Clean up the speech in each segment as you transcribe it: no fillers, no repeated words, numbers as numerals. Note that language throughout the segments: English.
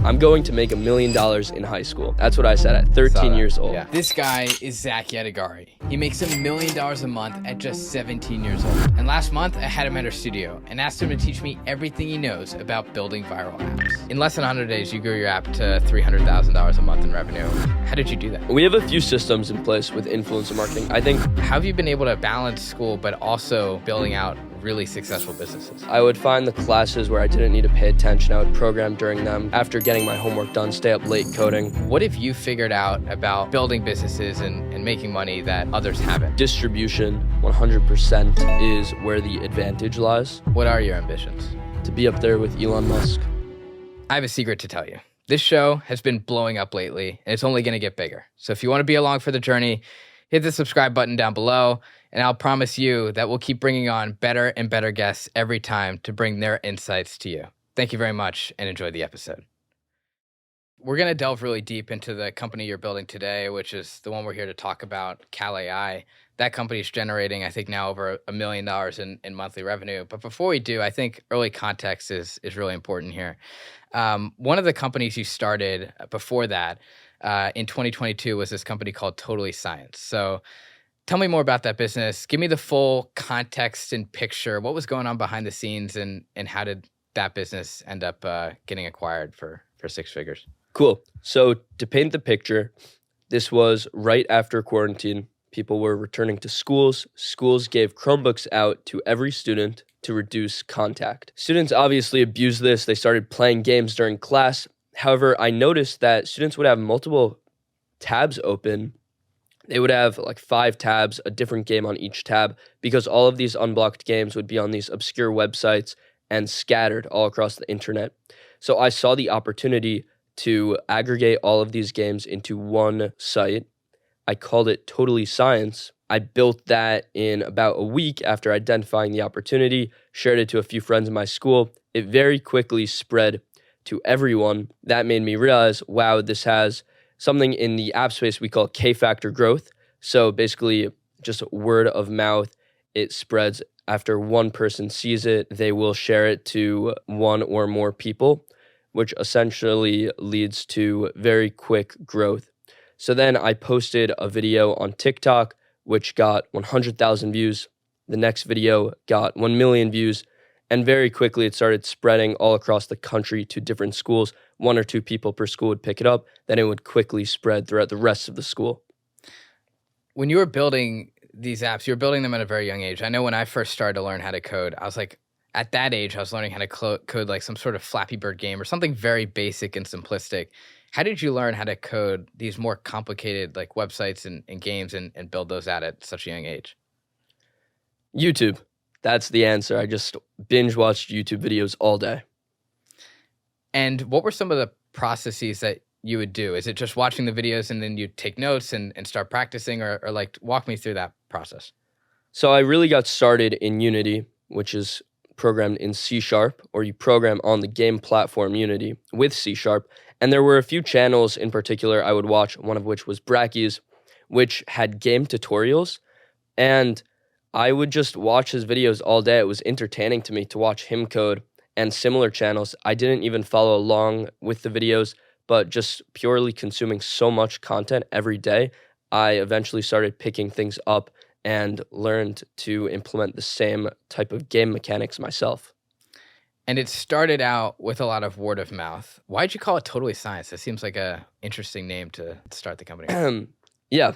I'm going to make $1 million in high school. That's what I said at 13 years old. Yeah. This guy is Zach Yadegari. He makes $1 million a month at just 17 years old. And last month, I had him at our studio and asked him to teach me everything he knows about building viral apps. In less than 100 days, you grew your app to $300,000 a month in revenue. How did you do that? We have a few systems in place with influencer marketing. I think How have you been able to balance school, but also building out really successful businesses? I would find the classes where I didn't need to pay attention. I would program during them. After getting my homework done, stay up late coding. What have you figured out about building businesses and making money that others haven't? Distribution, 100% is where the advantage lies. What are your ambitions? To be up there with Elon Musk. I have a secret to tell you. This show has been blowing up lately, and it's only going to get bigger. So if you want to be along for the journey, hit the subscribe button down below, and I'll promise you that we'll keep bringing on better and better guests every time to bring their insights to you. Thank you very much, and enjoy the episode. We're going to delve really deep into the company you're building today, which is the one we're here to talk about, CalAI. That company is generating, I think, now over $1 million in monthly revenue. But before we do, I think early context is really important here. One of the companies you started before that in 2022 was this company called Totally Science. So tell me more about that business. Give me the full context and picture. What was going on behind the scenes, and how did that business end up getting acquired for six figures? Cool. So to paint the picture, this was right after quarantine. People were returning to schools. Schools gave Chromebooks out to every student to reduce contact. Students obviously abused this. They started playing games during class. However, I noticed that students would have multiple tabs open. They would have like 5 tabs, a different game on each tab, because all of these unblocked games would be on these obscure websites and scattered all across the internet. So I saw the opportunity to aggregate all of these games into one site. I called it Totally Science. I built that in about a week after identifying the opportunity, shared it to a few friends in my school. It very quickly spread to everyone. That made me realize, wow, this has something in the app space we call K-factor growth. So basically just word of mouth. It spreads after one person sees it, they will share it to one or more people, which essentially leads to very quick growth. So then I posted a video on TikTok, which got 100,000 views. The next video got 1 million views. And very quickly, it started spreading all across the country to different schools. 1 or 2 people per school would pick it up. Then it would quickly spread throughout the rest of the school. When you were building these apps, you were building them at a very young age. I know when I first started to learn how to code, I was like, at that age, I was learning how to code like some sort of Flappy Bird game or something very basic and simplistic. How did you learn how to code these more complicated like websites and games and build those out at such a young age? YouTube. That's the answer. I just binge watched YouTube videos all day. And what were some of the processes that you would do? Is it just watching the videos and then you take notes and start practicing, or like walk me through that process? So I really got started in Unity, which is programmed in C#, or you program on the game platform Unity with C#. And there were a few channels in particular I would watch, one of which was Bracky's, which had game tutorials. And I would just watch his videos all day. It was entertaining to me to watch him code, and similar channels. I didn't even follow along with the videos, but just purely consuming so much content every day, I eventually started picking things up and learned to implement the same type of game mechanics myself. And it started out with a lot of word of mouth. Why'd you call it Totally Science? That seems like a interesting name to start the company. Yeah.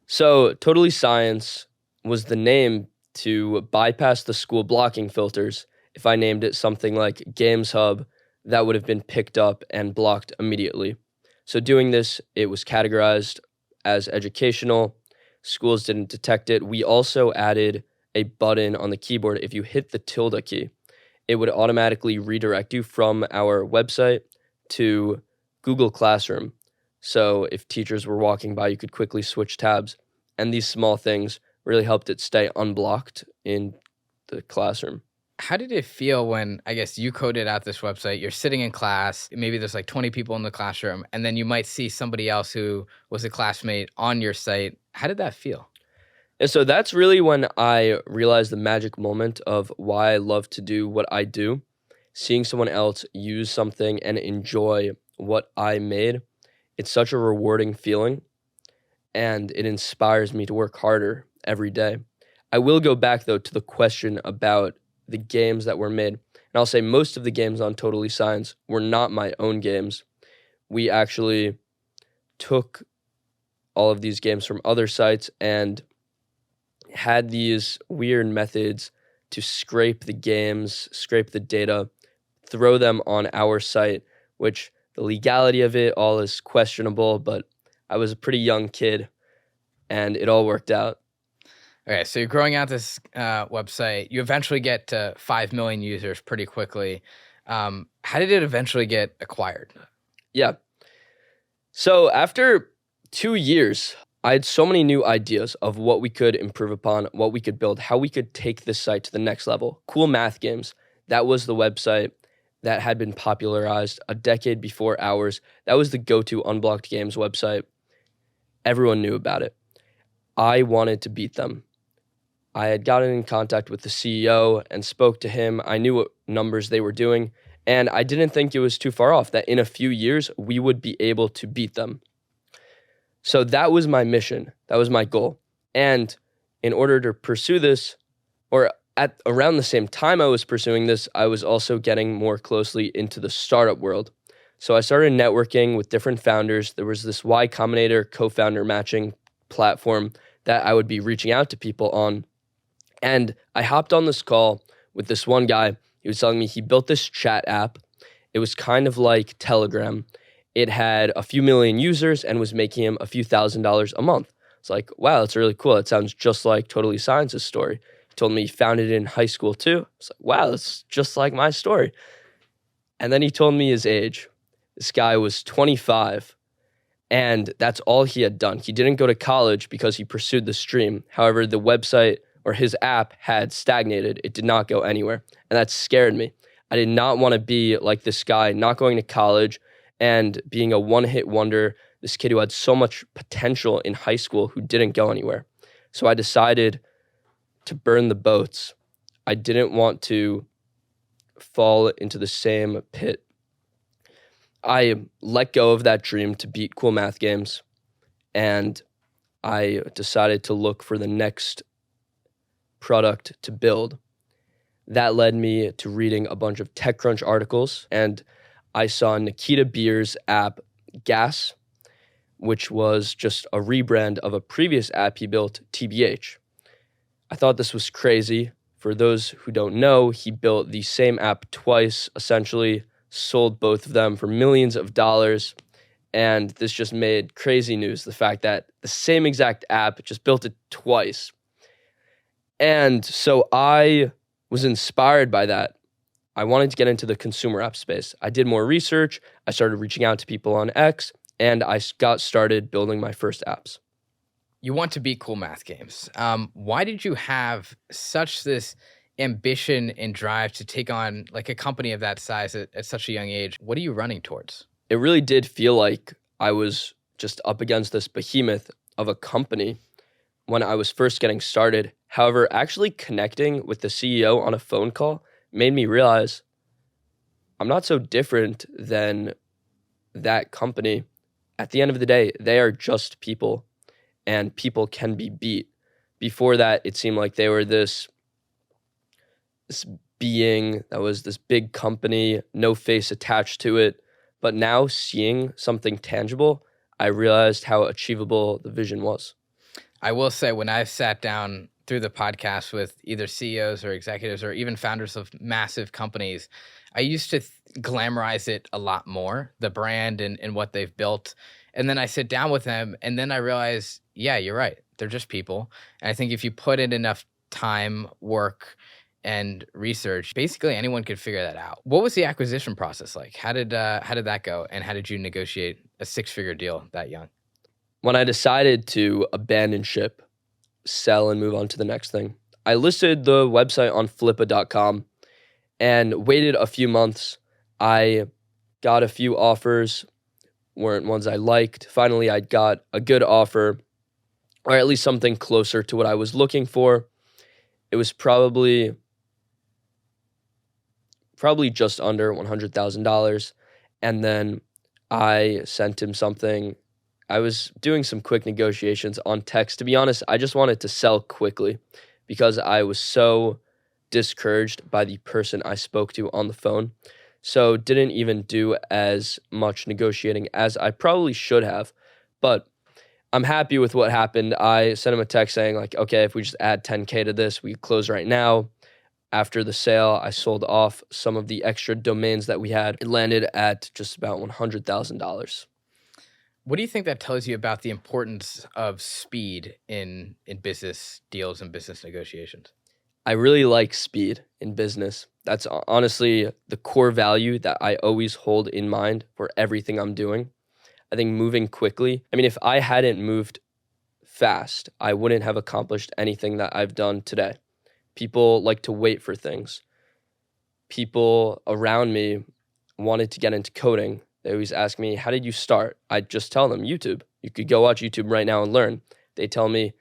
So Totally Science was the name to bypass the school blocking filters. If I named it something like Games Hub, that would have been picked up and blocked immediately. So doing this, it was categorized as educational. Schools didn't detect it. We also added a button on the keyboard. If you hit the tilde key, it would automatically redirect you from our website to Google Classroom. So if teachers were walking by, you could quickly switch tabs. And these small things really helped it stay unblocked in the classroom. How did it feel when, I guess, you coded out this website, you're sitting in class, maybe there's like 20 people in the classroom, and then you might see somebody else who was a classmate on your site. How did that feel? And so that's really when I realized the magic moment of why I love to do what I do. Seeing someone else use something and enjoy what I made, it's such a rewarding feeling, and it inspires me to work harder every day. I will go back, though, to the question about the games that were made. And I'll say most of the games on Totally Science were not my own games. We actually took all of these games from other sites and had these weird methods to scrape the games, scrape the data, throw them on our site, which the legality of it all is questionable, but I was a pretty young kid and it all worked out. Okay, so you're growing out this website. You eventually get to 5 million users pretty quickly. How did it eventually get acquired? Yeah. So after 2 years, I had so many new ideas of what we could improve upon, what we could build, how we could take this site to the next level. CoolMathGames, that was the website that had been popularized a decade before ours. That was the go-to unblocked games website. Everyone knew about it. I wanted to beat them. I had gotten in contact with the CEO and spoke to him. I knew what numbers they were doing, and I didn't think it was too far off, that in a few years, we would be able to beat them. So that was my mission. That was my goal. And in order to pursue this, or at around the same time I was pursuing this, I was also getting more closely into the startup world. So I started networking with different founders. There was this Y Combinator co-founder matching platform that I would be reaching out to people on. And I hopped on this call with this one guy. He was telling me he built this chat app. It was kind of like Telegram. It had a few million users and was making him a few $1,000s a month. It's like, wow, that's really cool. It sounds just like Totally Science's story. He told me he found it in high school too. It's like, wow, that's just like my story. And then he told me his age. This guy was 25, and that's all he had done. He didn't go to college because he pursued the stream. However, the website or his app had stagnated. It did not go anywhere. And that scared me. I did not want to be like this guy, not going to college and being a one-hit wonder, this kid who had so much potential in high school who didn't go anywhere. So I decided to burn the boats. I didn't want to fall into the same pit. I let go of that dream to beat CoolMathGames, and I decided to look for the next product to build. That led me to reading a bunch of TechCrunch articles, and I saw Nikita Beer's app Gas, which was just a rebrand of a previous app he built, TBH. I thought this was crazy. For those who don't know, he built the same app twice, essentially sold both of them for millions of dollars, and this just made crazy news, the fact that the same exact app just built it twice. And so I was inspired by that. I wanted to get into the consumer app space. I did more research. I started reaching out to people on X, and I got started building my first apps. You want to beat CoolMathGames. Why did you have such this ambition and drive to take on like a company of that size at such a young age? What are you running towards? It really did feel like I was just up against this behemoth of a company when I was first getting started. However, actually connecting with the CEO on a phone call made me realize I'm not so different than that company. At the end of the day, they are just people, and people can be beat. Before that, it seemed like they were this being that was this big company, no face attached to it. But now seeing something tangible, I realized how achievable the vision was. I will say, when I've sat down through the podcast with either CEOs or executives or even founders of massive companies, I used to glamorize it a lot more, the brand and what they've built. And then I sit down with them and then I realize, yeah, you're right. They're just people. And I think if you put in enough time, work, and research, basically anyone could figure that out. What was the acquisition process like? How did that go? And how did you negotiate a 6-figure deal that young? When I decided to abandon ship, sell, and move on to the next thing, I listed the website on flippa.com and waited a few months. I got a few offers, weren't ones I liked. Finally, I got a good offer, or at least something closer to what I was looking for. It was probably just under $100,000. And then I sent him something. I was doing some quick negotiations on text. To be honest, I just wanted to sell quickly because I was so discouraged by the person I spoke to on the phone. So didn't even do as much negotiating as I probably should have. But I'm happy with what happened. I sent him a text saying like, okay, if we just add 10K to this, we close right now. After the sale, I sold off some of the extra domains that we had. It landed at just about $100,000. What do you think that tells you about the importance of speed in business deals and business negotiations? I really like speed in business. That's honestly the core value that I always hold in mind for everything I'm doing. I think moving quickly, I mean, if I hadn't moved fast, I wouldn't have accomplished anything that I've done today. People like to wait for things. People around me wanted to get into coding. They always ask me, how did you start? I just tell them, YouTube. You could go watch YouTube right now and learn. They tell me,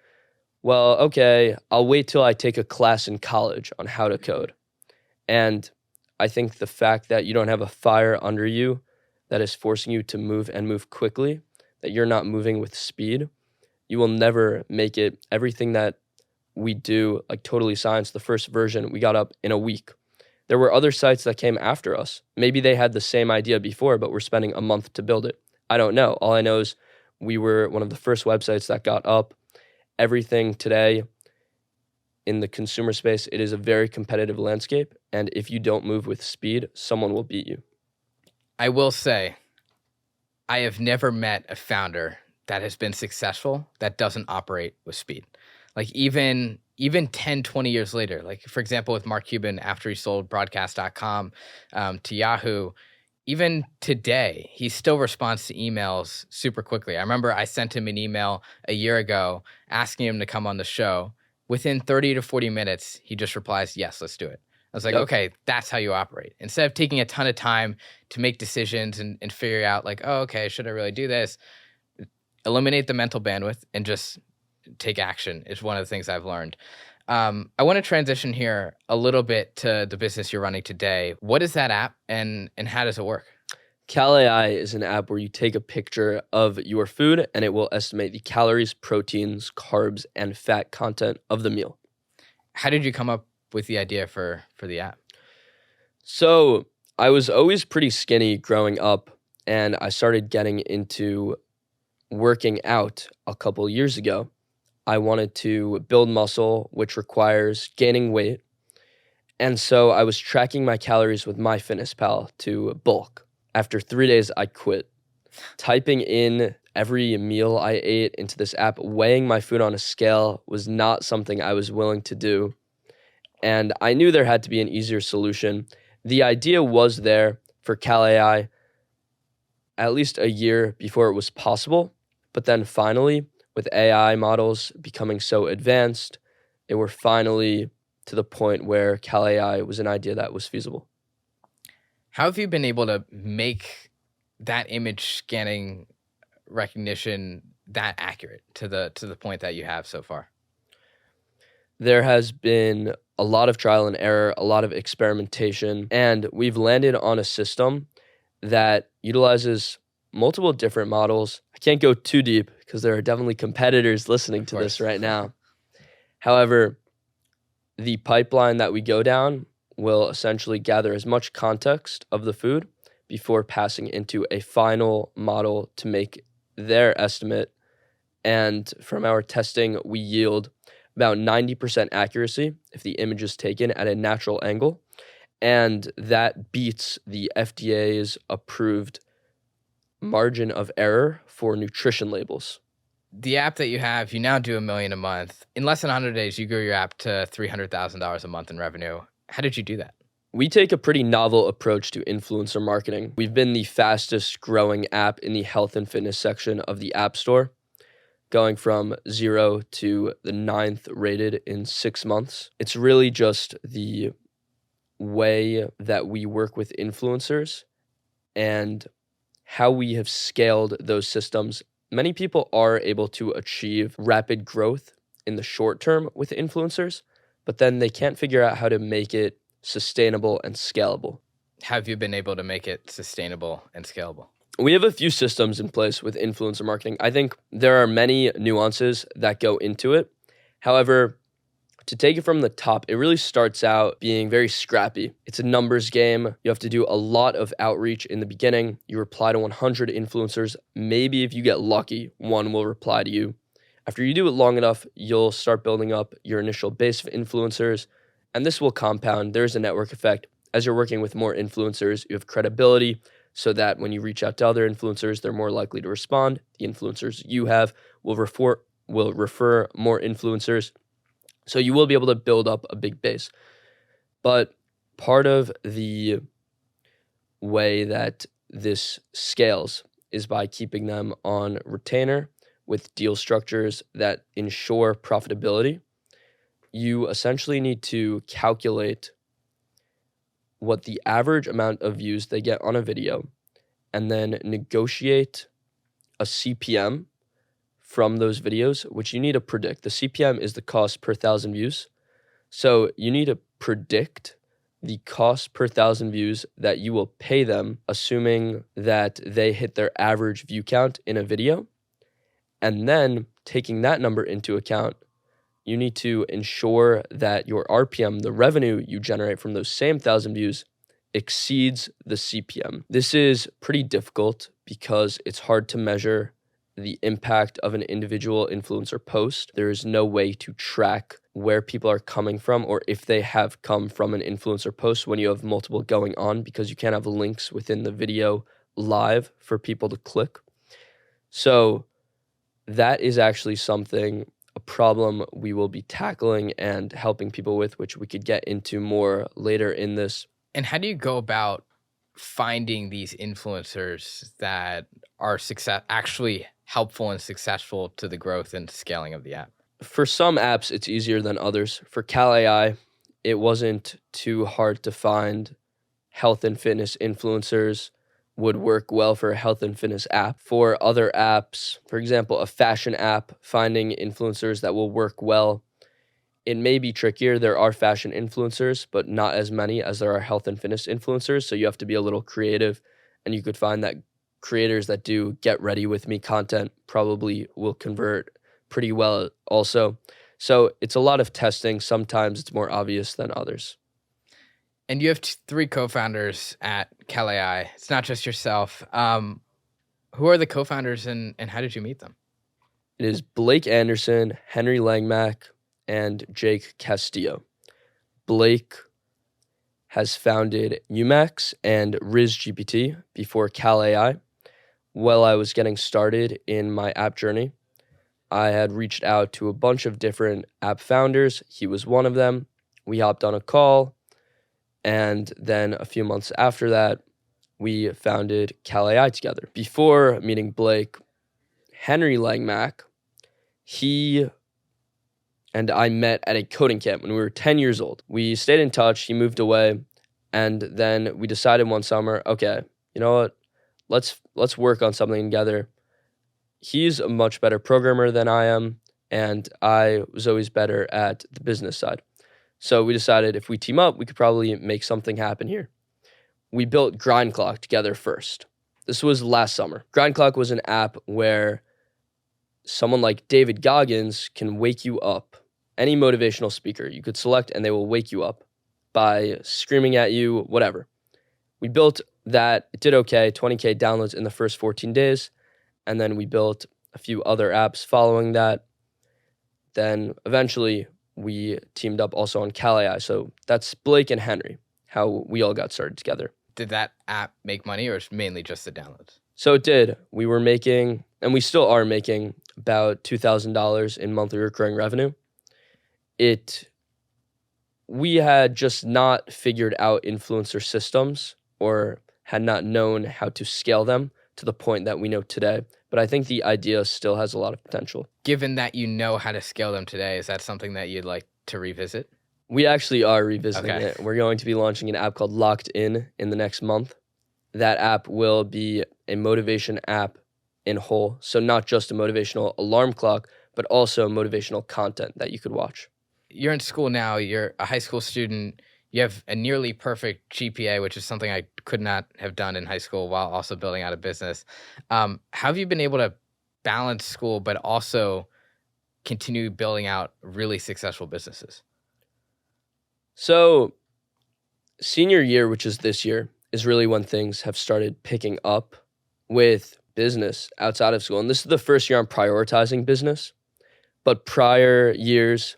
well, okay, I'll wait till I take a class in college on how to code. And I think the fact that you don't have a fire under you that is forcing you to move and move quickly, that you're not moving with speed, you will never make it. Everything that we do, like Totally Science, the first version, we got up in a week. There were other sites that came after us. Maybe they had the same idea before, but we're spending a month to build it. I don't know. All I know is we were one of the first websites that got up. Everything today in the consumer space, it is a very competitive landscape. And if you don't move with speed, someone will beat you. I will say, I have never met a founder that has been successful that doesn't operate with speed. Like even 10, 20 years later, like for example, with Mark Cuban, after he sold broadcast.com to Yahoo, even today, he still responds to emails super quickly. I remember I sent him an email a year ago asking him to come on the show. Within 30 to 40 minutes, he just replies, yes, let's do it. I was like, okay, that's how you operate. Instead of taking a ton of time to make decisions and figure out like, oh, okay, should I really do this? Eliminate the mental bandwidth and just take action is one of the things I've learned. I want to transition here a little bit to the business you're running today. What is that app and how does it work? CalAI is an app where you take a picture of your food and it will estimate the calories, proteins, carbs, and fat content of the meal. How did you come up with the idea for the app? So I was always pretty skinny growing up, and I started getting into working out a couple years ago. I wanted to build muscle, which requires gaining weight. And so I was tracking my calories with MyFitnessPal to bulk. After 3 days, I quit. Typing in every meal I ate into this app, weighing my food on a scale was not something I was willing to do. And I knew there had to be an easier solution. The idea was there for CalAI at least a year before it was possible. But then finally, with AI models becoming so advanced, they were finally to the point where CalAI was an idea that was feasible. How have you been able to make that image scanning recognition that accurate to the point that you have so far? There has been a lot of trial and error, a lot of experimentation, and we've landed on a system that utilizes multiple different models. I can't go too deep because there are definitely competitors listening to this right now. However, the pipeline that we go down will essentially gather as much context of the food before passing into a final model to make their estimate. And from our testing, we yield about 90% accuracy if the image is taken at a natural angle. And that beats the FDA's approved margin of error for nutrition labels. The app that you have, you now do $1 million a month. In less than 100 days, you grew your app to $300,000 a month in revenue. How did you do that? We take a pretty novel approach to influencer marketing. We've been the fastest growing app in the health and fitness section of the App Store, going from 0 to the 9th rated in 6 months. It's really just the way that we work with influencers and how we have scaled those systems. Many people are able to achieve rapid growth in the short term with influencers, but then they can't figure out how to make it sustainable and scalable. How have you been able to make it sustainable and scalable? We have a few systems in place with influencer marketing. I think there are many nuances that go into it. However, to take it from the top, it really starts out being very scrappy. It's a numbers game. You have to do a lot of outreach in the beginning. You reply to 100 influencers. Maybe if you get lucky, one will reply to you. After you do it long enough, you'll start building up your initial base of influencers, and this will compound. There's a network effect. As you're working with more influencers, you have credibility so that when you reach out to other influencers, they're more likely to respond. The influencers you have will refer more influencers. So you will be able to build up a big base. But part of the way that this scales is by keeping them on retainer with deal structures that ensure profitability. You essentially need to calculate what the average amount of views they get on a video and then negotiate a CPM from those videos, which you need to predict. The CPM is the cost per 1,000 views. So you need to predict the cost per 1,000 views that you will pay them, assuming that they hit their average view count in a video. And then taking that number into account, you need to ensure that your RPM, the revenue you generate from those same 1,000 views, exceeds the CPM. This is pretty difficult because it's hard to measure the impact of an individual influencer post. There is no way to track where people are coming from or if they have come from an influencer post when you have multiple going on, because you can't have links within the video live for people to click. So that is actually a problem we will be tackling and helping people with, which we could get into more later in this. And how do you go about finding these influencers that are actually helpful and successful to the growth and scaling of the app? For some apps, it's easier than others. For CalAI, it wasn't too hard to find health and fitness influencers would work well for a health and fitness app. For other apps, for example, a fashion app, finding influencers that will work well, it may be trickier. There are fashion influencers, but not as many as there are health and fitness influencers. So you have to be a little creative, and you could find that creators that do get ready with me content probably will convert pretty well also. So it's a lot of testing. Sometimes it's more obvious than others. And you have 3 co-founders at CalAI. It's not just yourself. Who are the co-founders and how did you meet them? It is Blake Anderson, Henry Langmack, and Jake Castillo. Blake has founded Umax and RizGPT before CalAI. While I was getting started in my app journey, I had reached out to a bunch of different app founders. He was one of them. We hopped on a call. And then a few months after that, we founded CalAI together. Before meeting Blake, Henry Langmack, he and I met at a coding camp when we were 10 years old. We stayed in touch. He moved away. And then we decided one summer, okay, you know what? Let's work on something together. He's a much better programmer than I am, and I was always better at the business side. So we decided if we team up, we could probably make something happen here. We built Grind Clock together first. This was last summer. Grind Clock was an app where someone like David Goggins can wake you up. Any motivational speaker you could select and they will wake you up by screaming at you, whatever. We built that. It did okay, 20K downloads in the first 14 days. And then we built a few other apps following that. Then eventually we teamed up also on CalAI. So that's Blake and Henry, how we all got started together. Did that app make money or is it mainly just the downloads? So it did. We were making, and we still are making, about $2,000 in monthly recurring revenue. We had just not figured out influencer systems or had not known how to scale them to the point that we know today. But I think the idea still has a lot of potential. Given that you know how to scale them today, is that something that you'd like to revisit? We actually are revisiting it. We're going to be launching an app called Locked In the next month. That app will be a motivation app in whole. So not just a motivational alarm clock, but also motivational content that you could watch. You're in school now. You're a high school student. You have a nearly perfect GPA, which is something I could not have done in high school while also building out a business. How have you been able to balance school, but also continue building out really successful businesses? So senior year, which is this year, is really when things have started picking up with business outside of school. And this is the first year I'm prioritizing business. But prior years,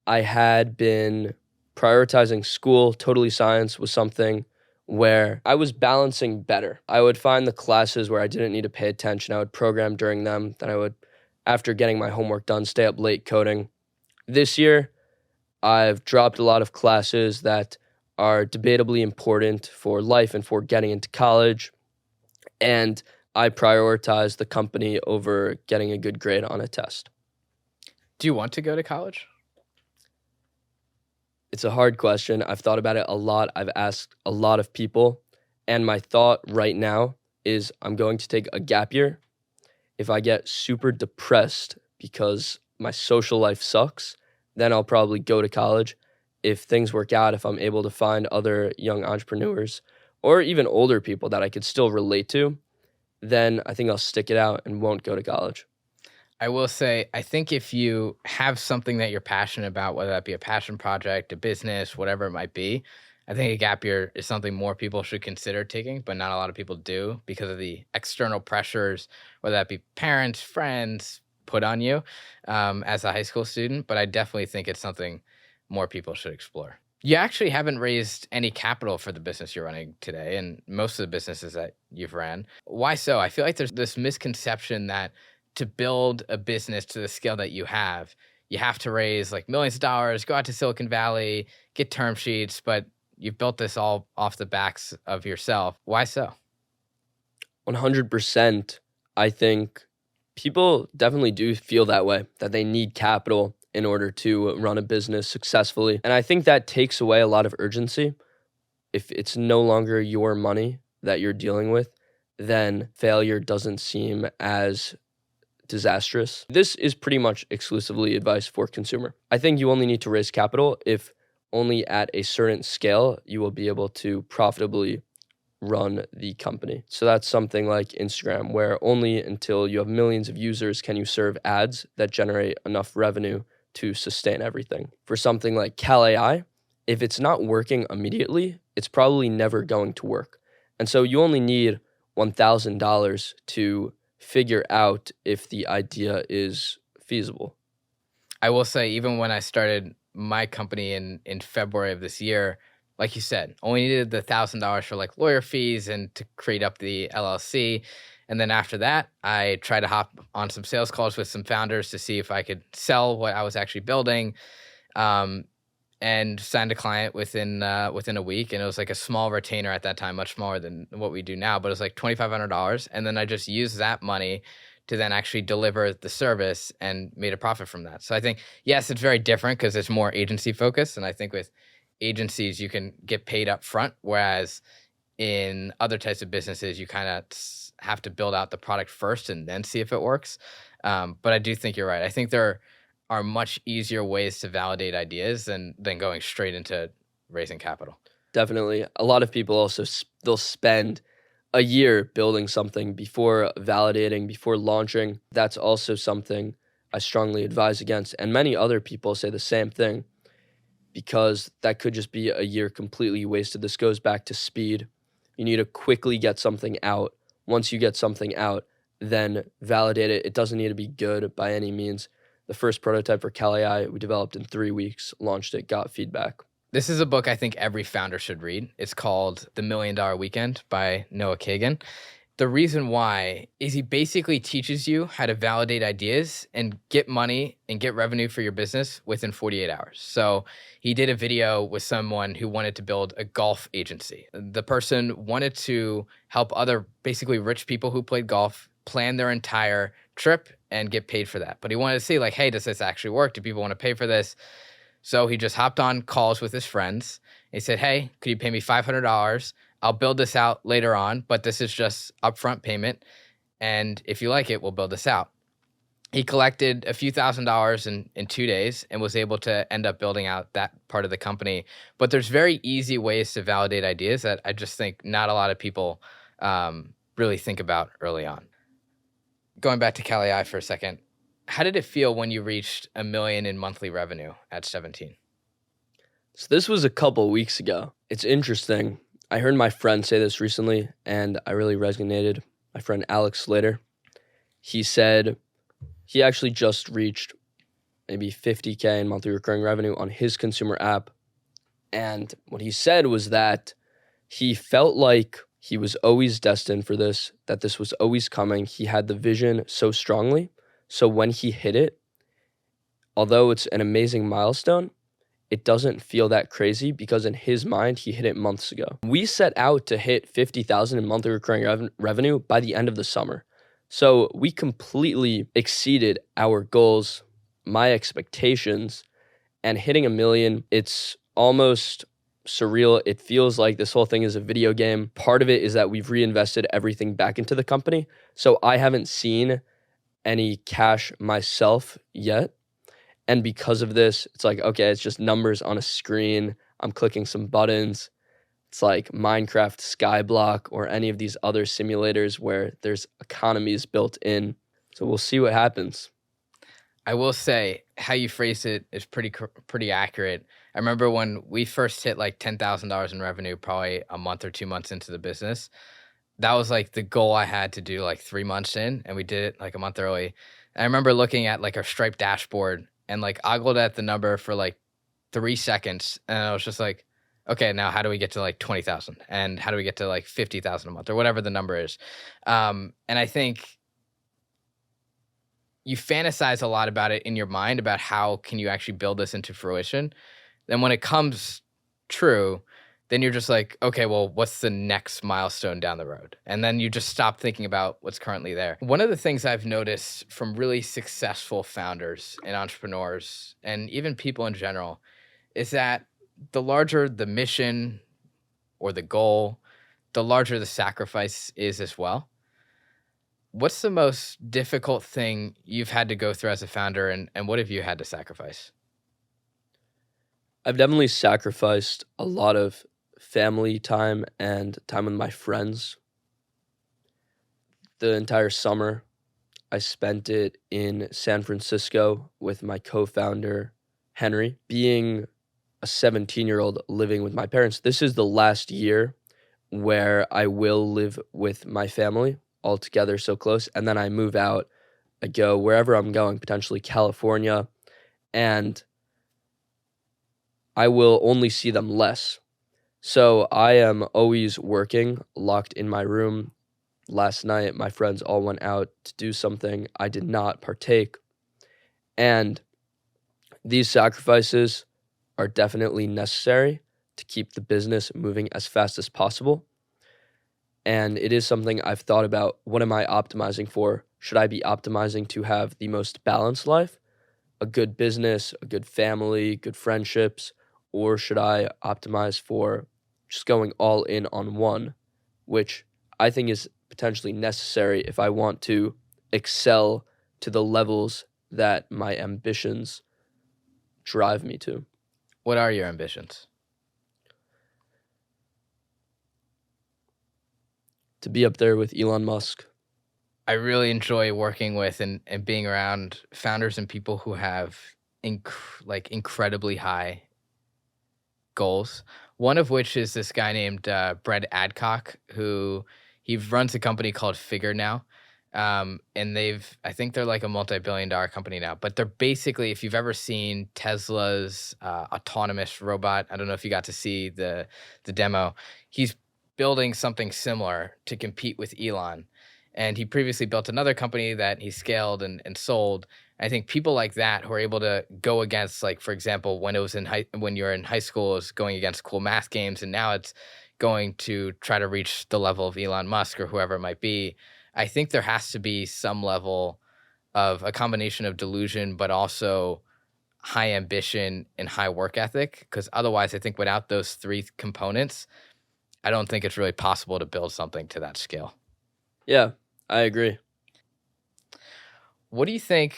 I had been prioritizing school. Totally science was something where I was balancing better. I would find the classes where I didn't need to pay attention. I would program during them. Then I would, after getting my homework done, stay up late coding. This year, I've dropped a lot of classes that are debatably important for life and for getting into college. And I prioritize the company over getting a good grade on a test. Do you want to go to college? It's a hard question. I've thought about it a lot. I've asked a lot of people. And my thought right now is I'm going to take a gap year. If I get super depressed because my social life sucks, then I'll probably go to college. If things work out, if I'm able to find other young entrepreneurs or even older people that I could still relate to, then I think I'll stick it out and won't go to college. I will say, I think if you have something that you're passionate about, whether that be a passion project, a business, whatever it might be, I think a gap year is something more people should consider taking, but not a lot of people do because of the external pressures, whether that be parents, friends, put on you as a high school student. But I definitely think it's something more people should explore. You actually haven't raised any capital for the business you're running today, and most of the businesses that you've ran. Why so? I feel like there's this misconception that to build a business to the scale that you have to raise like millions of dollars, go out to Silicon Valley, get term sheets, but you've built this all off the backs of yourself. Why so? 100%. I think people definitely do feel that way, that they need capital in order to run a business successfully. And I think that takes away a lot of urgency. If it's no longer your money that you're dealing with, then failure doesn't seem as disastrous. This is pretty much exclusively advice for consumer. I think you only need to raise capital if only at a certain scale you will be able to profitably run the company. So that's something like Instagram, where only until you have millions of users can you serve ads that generate enough revenue to sustain everything. For something like CalAI, if it's not working immediately, it's probably never going to work. And so you only need $1,000 to figure out if the idea is feasible. I will say, even when I started my company in February of this year, like you said, only needed the $1,000 for like lawyer fees and to create up the LLC. And then after that, I tried to hop on some sales calls with some founders to see if I could sell what I was actually building. And signed a client within a week, and it was like a small retainer at that time, much smaller than what we do now, but it was like $2,500, and then I just used that money to then actually deliver the service and made a profit from that. So I think, yes, it's very different because it's more agency focused, and I think with agencies you can get paid up front, whereas in other types of businesses you kind of have to build out the product first and then see if it works. But I do think you're right. I think there are much easier ways to validate ideas than going straight into raising capital. Definitely. A lot of people also, they'll spend a year building something before validating, before launching. That's also something I strongly advise against. And many other people say the same thing, because that could just be a year completely wasted. This goes back to speed. You need to quickly get something out. Once you get something out, then validate it. It doesn't need to be good by any means. The first prototype for CalAI we developed in 3 weeks, launched it, got feedback. This is a book I think every founder should read. It's called The $1 Million Weekend by Noah Kagan. The reason why is he basically teaches you how to validate ideas and get money and get revenue for your business within 48 hours. So he did a video with someone who wanted to build a golf agency. The person wanted to help other basically rich people who played golf plan their entire trip and get paid for that. But he wanted to see like, hey, does this actually work? Do people want to pay for this? So he just hopped on calls with his friends. He said, hey, could you pay me $500? I'll build this out later on, but this is just upfront payment. And if you like it, we'll build this out. He collected a few $1,000s in 2 days and was able to end up building out that part of the company. But there's very easy ways to validate ideas that I just think not a lot of people really think about early on. Going back to CalAI for a second, how did it feel when you reached $1 million in monthly revenue at 17? So this was a couple weeks ago. It's interesting. I heard my friend say this recently, and I really resonated. My friend Alex Slater, he said he actually just reached maybe 50K in monthly recurring revenue on his consumer app. And what he said was that he felt like he was always destined for this, that this was always coming. He had the vision so strongly. So when he hit it, although it's an amazing milestone, it doesn't feel that crazy because in his mind, he hit it months ago. We set out to hit 50,000 in monthly recurring revenue by the end of the summer. So we completely exceeded our goals, my expectations, and hitting $1 million, it's almost surreal. It feels like this whole thing is a video game. Part of it is that we've reinvested everything back into the company. So I haven't seen any cash myself yet. And because of this, it's like, okay, it's just numbers on a screen. I'm clicking some buttons. It's like Minecraft Skyblock or any of these other simulators where there's economies built in. So we'll see what happens. I will say how you phrase it is pretty accurate. I remember when we first hit like $10,000 in revenue, probably a month or 2 months into the business. That was like the goal I had to do like 3 months in, and we did it like a month early. And I remember looking at like our Stripe dashboard and like ogled at the number for like 3 seconds, and I was just like, okay, now how do we get to like 20,000, and how do we get to like 50,000 a month or whatever the number is? And I think you fantasize a lot about it in your mind about how can you actually build this into fruition. Then when it comes true, then you're just like, okay, well, what's the next milestone down the road? And then you just stop thinking about what's currently there. One of the things I've noticed from really successful founders and entrepreneurs and even people in general is that the larger the mission or the goal, the larger the sacrifice is as well. What's the most difficult thing you've had to go through as a founder, and what have you had to sacrifice? I've definitely sacrificed a lot of family time and time with my friends. The entire summer, I spent it in San Francisco with my co-founder, Henry. Being a 17-year-old living with my parents, this is the last year where I will live with my family all together so close. And then I move out, I go wherever I'm going, potentially California, and I will only see them less. So I am always working, locked in my room. Last night, my friends all went out to do something. I did not partake. And these sacrifices are definitely necessary to keep the business moving as fast as possible. And it is something I've thought about. What am I optimizing for? Should I be optimizing to have the most balanced life, a good business, a good family, good friendships, or should I optimize for just going all in on one, which I think is potentially necessary if I want to excel to the levels that my ambitions drive me to. What are your ambitions? To be up there with Elon Musk. I really enjoy working with and being around founders and people who have incredibly high goals. One of which is this guy named Brett Adcock, who he runs a company called Figure now. And I think they're like a multi-billion-dollar company now, but they're basically, if you've ever seen Tesla's autonomous robot, I don't know if you got to see the demo, he's building something similar to compete with Elon. And he previously built another company that he scaled and sold. I think people like that who are able to go against, like, for example, when you're in high school, it was going against CoolMathGames, and now it's going to try to reach the level of Elon Musk or whoever it might be. I think there has to be some level of a combination of delusion, but also high ambition and high work ethic, because otherwise I think without those three components, I don't think it's really possible to build something to that scale. Yeah, I agree. What do you think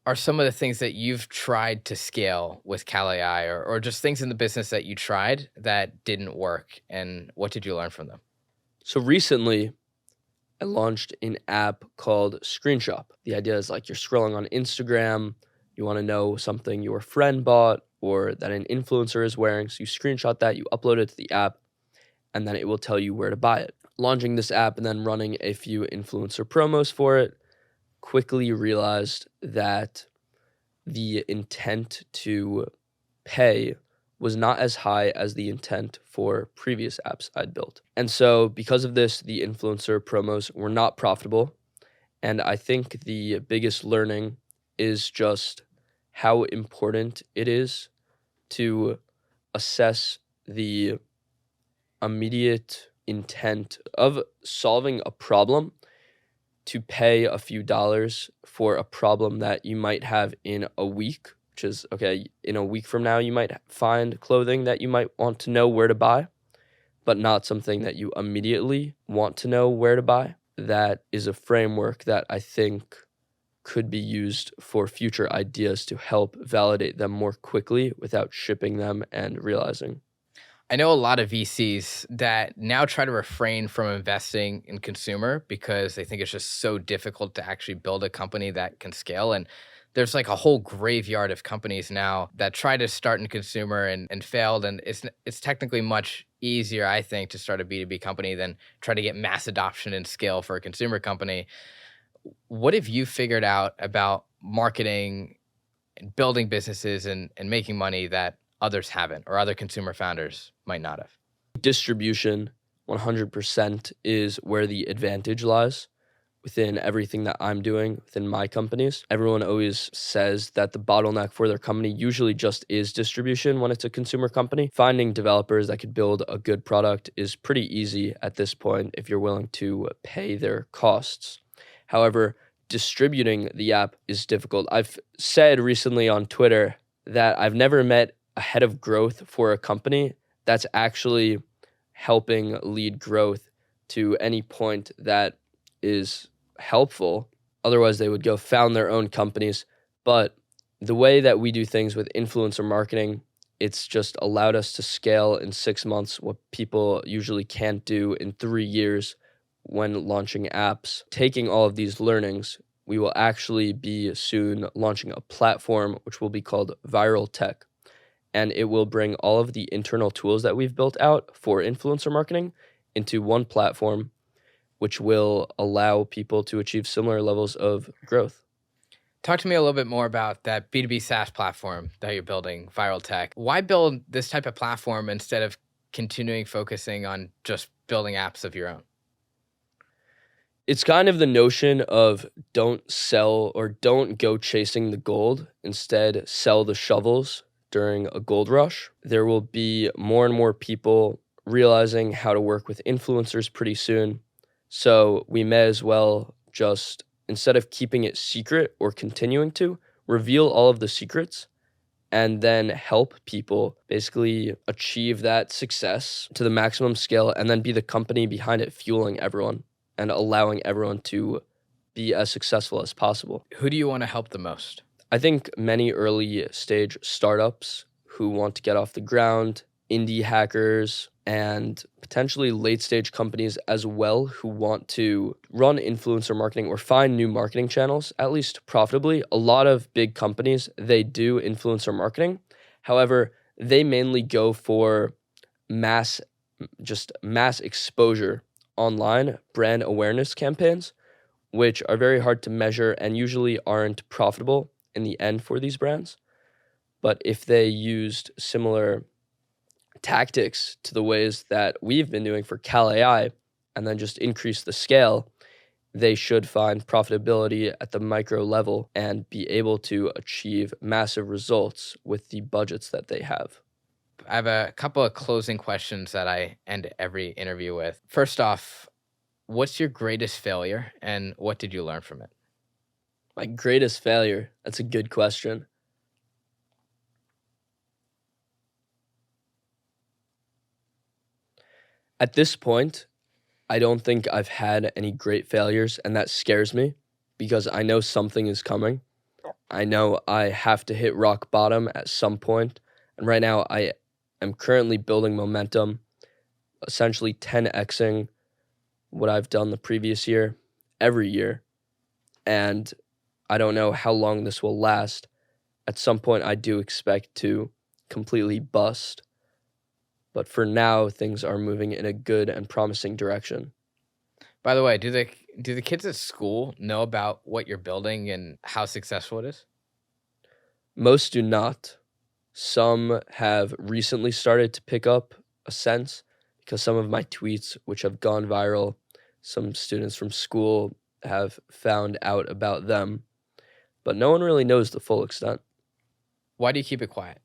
are some of the things that you've tried to scale with CalAI, or just things in the business that you tried that didn't work? And what did you learn from them? So recently, I launched an app called Screenshot. The idea is like you're scrolling on Instagram, you want to know something your friend bought or that an influencer is wearing. So you screenshot that, you upload it to the app, and then it will tell you where to buy it. Launching this app and then running a few influencer promos for it, quickly realized that the intent to pay was not as high as the intent for previous apps I'd built. And so because of this, the influencer promos were not profitable. And I think the biggest learning is just how important it is to assess the immediate intent of solving a problem to pay a few dollars for a problem that you might have in a week, which is, okay, in a week from now, you might find clothing that you might want to know where to buy, but not something that you immediately want to know where to buy. That is a framework that I think could be used for future ideas to help validate them more quickly without shipping them and realizing. I know a lot of VCs that now try to refrain from investing in consumer because they think it's just so difficult to actually build a company that can scale. And there's like a whole graveyard of companies now that try to start in consumer and failed. And it's technically much easier, I think, to start a B2B company than try to get mass adoption and scale for a consumer company. What have you figured out about marketing and building businesses and making money that others haven't, or other consumer founders might not have? Distribution 100% is where the advantage lies within everything that I'm doing within my companies. Everyone always says that the bottleneck for their company usually just is distribution when it's a consumer company. Finding developers that could build a good product is pretty easy at this point if you're willing to pay their costs. However, distributing the app is difficult. I've said recently on Twitter that I've never met a head of growth for a company that's actually helping lead growth to any point that is helpful. Otherwise, they would go found their own companies. But the way that we do things with influencer marketing, it's just allowed us to scale in 6 months what people usually can't do in 3 years when launching apps. Taking all of these learnings, we will actually be soon launching a platform which will be called Viral Tech. And it will bring all of the internal tools that we've built out for influencer marketing into one platform, which will allow people to achieve similar levels of growth. Talk to me a little bit more about that B2B SaaS platform that you're building, Viral Tech. Why build this type of platform instead of continuing focusing on just building apps of your own? It's kind of the notion of don't sell or don't go chasing the gold, instead sell the shovels during a gold rush. There will be more and more people realizing how to work with influencers pretty soon. So we may as well just, instead of keeping it secret or continuing to, reveal all of the secrets and then help people basically achieve that success to the maximum scale and then be the company behind it, fueling everyone and allowing everyone to be as successful as possible. Who do you want to help the most? I think many early stage startups who want to get off the ground, indie hackers, and potentially late stage companies as well who want to run influencer marketing or find new marketing channels, at least profitably. A lot of big companies, they do influencer marketing. However, they mainly go for mass exposure online, brand awareness campaigns, which are very hard to measure and usually aren't profitable in the end for these brands. But if they used similar tactics to the ways that we've been doing for CalAI and then just increase the scale, they should find profitability at the micro level and be able to achieve massive results with the budgets that they have. I have a couple of closing questions that I end every interview with. First off, what's your greatest failure and what did you learn from it? My greatest failure? That's a good question. At this point, I don't think I've had any great failures, and that scares me because I know something is coming. I know I have to hit rock bottom at some point. And right now I am currently building momentum, essentially 10xing what I've done the previous year, every year. And I don't know how long this will last. At some point, I do expect to completely bust. But for now, things are moving in a good and promising direction. By the way, do the kids at school know about what you're building and how successful it is? Most do not. Some have recently started to pick up a sense because some of my tweets, which have gone viral, some students from school have found out about them. But no one really knows the full extent. Why do you keep it quiet?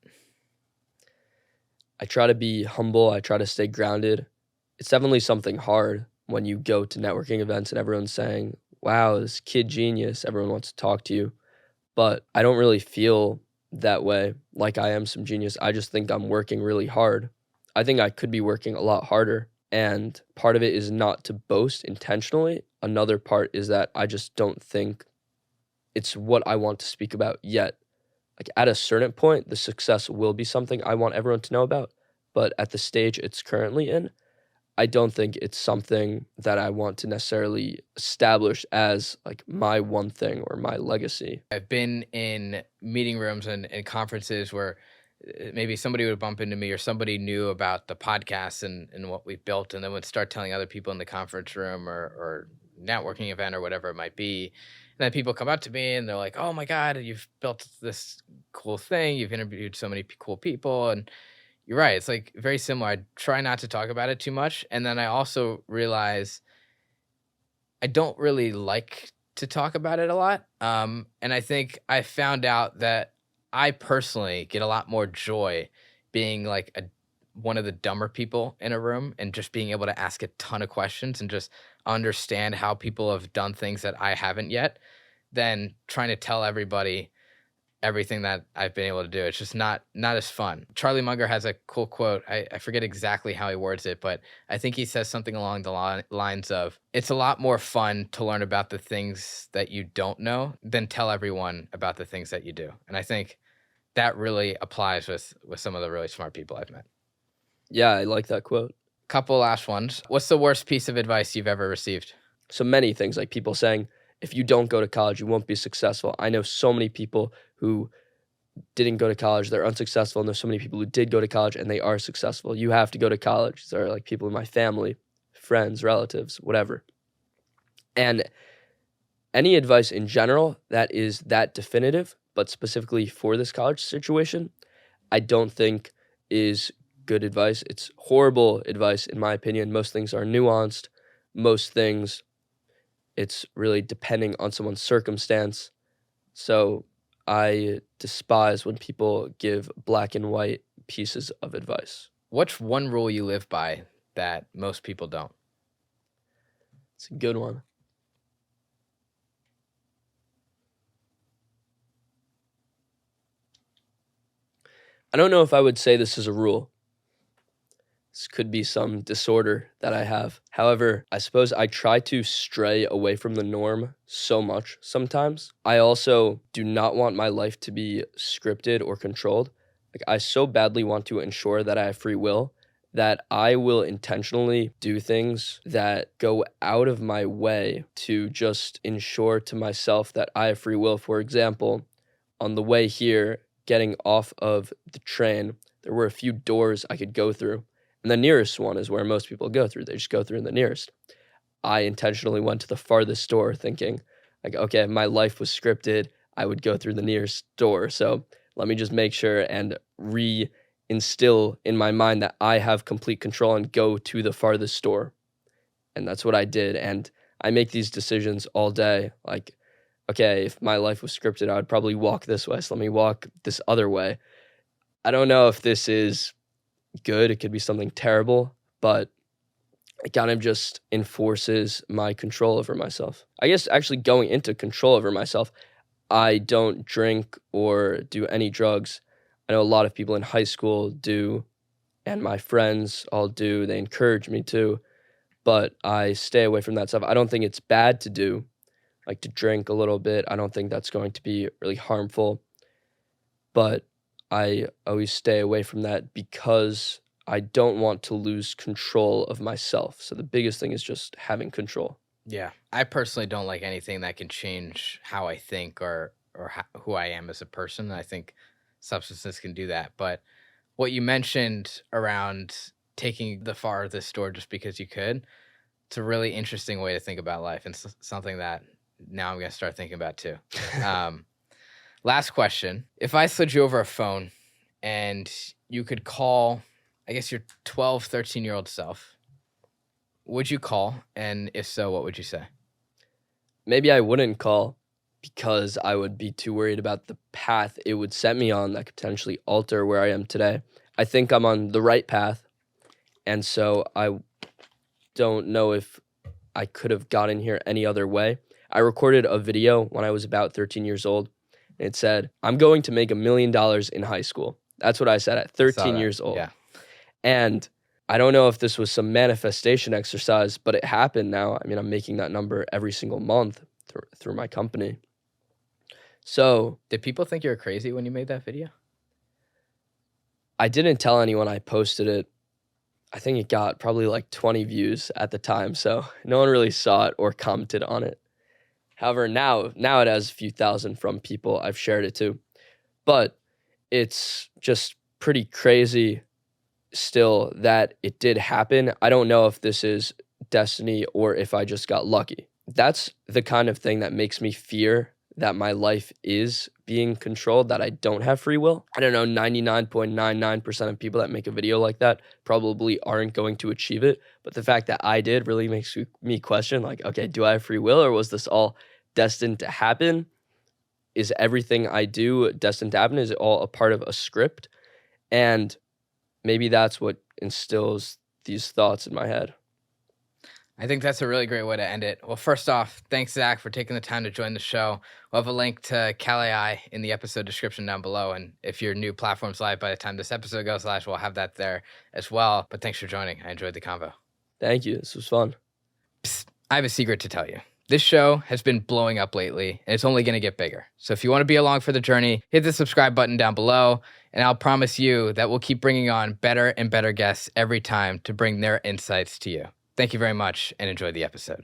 I try to be humble. I try to stay grounded. It's definitely something hard when you go to networking events and everyone's saying, wow, this kid genius. Everyone wants to talk to you. But I don't really feel that way, like I am some genius. I just think I'm working really hard. I think I could be working a lot harder. And part of it is not to boast intentionally. Another part is that I just don't think it's what I want to speak about yet. Like at a certain point, the success will be something I want everyone to know about. But at the stage it's currently in, I don't think it's something that I want to necessarily establish as like my one thing or my legacy. I've been in meeting rooms and conferences where maybe somebody would bump into me or somebody knew about the podcast and what we built and then would start telling other people in the conference room or networking event or whatever it might be. And then people come up to me and they're like, oh my God, you've built this cool thing. You've interviewed so many cool people. And you're right. It's like very similar. I try not to talk about it too much. And then I also realize I don't really like to talk about it a lot. And I think I found out that I personally get a lot more joy being like one of the dumber people in a room and just being able to ask a ton of questions and just understand how people have done things that I haven't yet than trying to tell everybody everything that I've been able to do. It's just not as fun. Charlie Munger has a cool quote. I forget exactly how he words it, but I think he says something along the lines of, it's a lot more fun to learn about the things that you don't know than tell everyone about the things that you do. And I think that really applies with some of the really smart people I've met. Yeah, I like that quote. Couple last ones. What's the worst piece of advice you've ever received? So many things, like people saying, if you don't go to college, you won't be successful. I know so many people who didn't go to college, they're unsuccessful, and there's so many people who did go to college and they are successful. You have to go to college. These are like people in my family, friends, relatives, whatever. And any advice in general that is that definitive, but specifically for this college situation, I don't think is good advice. It's horrible advice, in my opinion. Most things are nuanced. Most things, it's really depending on someone's circumstance. So I despise when people give black and white pieces of advice. What's one rule you live by that most people don't? It's a good one. I don't know if I would say this is a rule. This could be some disorder that I have. However, I suppose I try to stray away from the norm so much sometimes. I also do not want my life to be scripted or controlled. Like, I so badly want to ensure that I have free will that I will intentionally do things that go out of my way to just ensure to myself that I have free will. For example, on the way here, getting off of the train, there were a few doors I could go through. And the nearest one is where most people go through. They just go through the nearest. I intentionally went to the farthest door thinking, like, okay, if my life was scripted, I would go through the nearest door. So let me just make sure and re-instill in my mind that I have complete control and go to the farthest door. And that's what I did. And I make these decisions all day. Like, okay, if my life was scripted, I would probably walk this way. So let me walk this other way. I don't know if this is good. It could be something terrible, but it kind of just enforces my control over myself. I guess actually going into control over myself, I don't drink or do any drugs. I know a lot of people in high school do, and my friends all do. They encourage me to, but I stay away from that stuff. I don't think it's bad to do. like to drink a little bit. I don't think that's going to be really harmful, but I always stay away from that because I don't want to lose control of myself. So the biggest thing is just having control. Yeah. I personally don't like anything that can change how I think or who I am as a person. I think substances can do that. But what you mentioned around taking the farthest store just because you could, it's a really interesting way to think about life, and something that now I'm going to start thinking about too. Last question. If I slid you over a phone and you could call, I guess, your 12, 13-year-old self, would you call? And if so, what would you say? Maybe I wouldn't call because I would be too worried about the path it would set me on that could potentially alter where I am today. I think I'm on the right path, and so I don't know if I could have gotten here any other way. I recorded a video when I was about 13 years old. And it said, I'm going to make $1 million in high school. That's what I said at 13 years old. Yeah. And I don't know if this was some manifestation exercise, but it happened now. I mean, I'm making that number every single month through my company. So did people think you were crazy when you made that video? I didn't tell anyone I posted it. I think it got probably like 20 views at the time. So no one really saw it or commented on it. However, now it has a few thousand from people I've shared it to. But it's just pretty crazy still that it did happen. I don't know if this is destiny or if I just got lucky. That's the kind of thing that makes me fear that my life is being controlled, that I don't have free will. I don't know, 99.99% of people that make a video like that probably aren't going to achieve it. But the fact that I did really makes me question, like, okay, do I have free will, or was this all destined to happen? Is everything I do destined to happen? Is it all a part of a script? And maybe that's what instills these thoughts in my head. I think that's a really great way to end it. Well, first off, thanks, Zach, for taking the time to join the show. We'll have a link to CalAI in the episode description down below. And if your new platform's live by the time this episode goes live, we'll have that there as well. But thanks for joining. I enjoyed the convo. Thank you. This was fun. Psst, I have a secret to tell you. This show has been blowing up lately, and it's only going to get bigger. So if you want to be along for the journey, hit the subscribe button down below, and I'll promise you that we'll keep bringing on better and better guests every time to bring their insights to you. Thank you very much, and enjoy the episode.